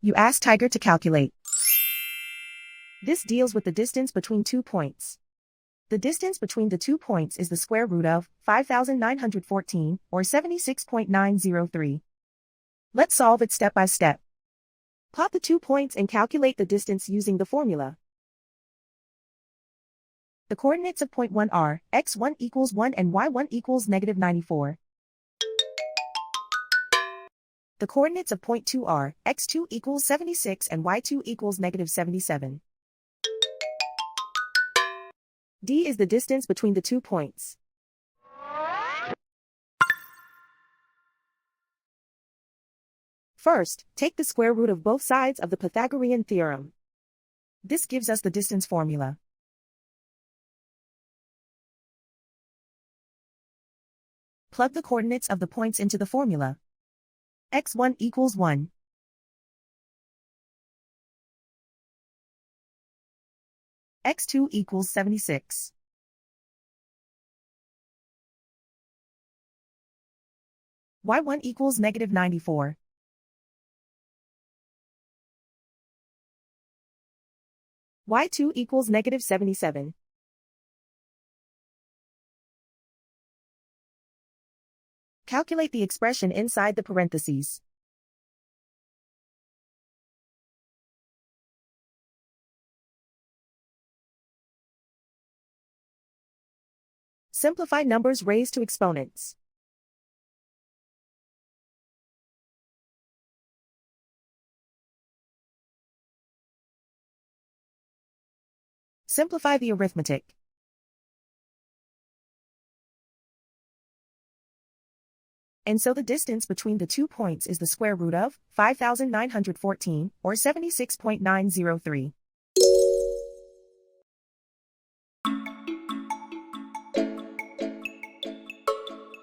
You ask Tiger to calculate. This deals with the distance between 2 points. The distance between the 2 points is the square root of 5,914, or 76.903. Let's solve it step by step. Plot the 2 points and calculate the distance using the formula. The coordinates of point 1 are x1 equals 1 and y1 equals negative 94. The coordinates of point 2 are x2 equals 76 and y2 equals negative 77. D is the distance between the 2 points. First, take the square root of both sides of the Pythagorean theorem. This gives us the distance formula. Plug the coordinates of the points into the formula. x1 equals 1. x2 equals 76. y1 equals negative 94. y2 equals negative 77. Calculate the expression inside the parentheses. Simplify numbers raised to exponents. Simplify the arithmetic. And so the distance between the 2 points is the square root of 5,914, or 76.903.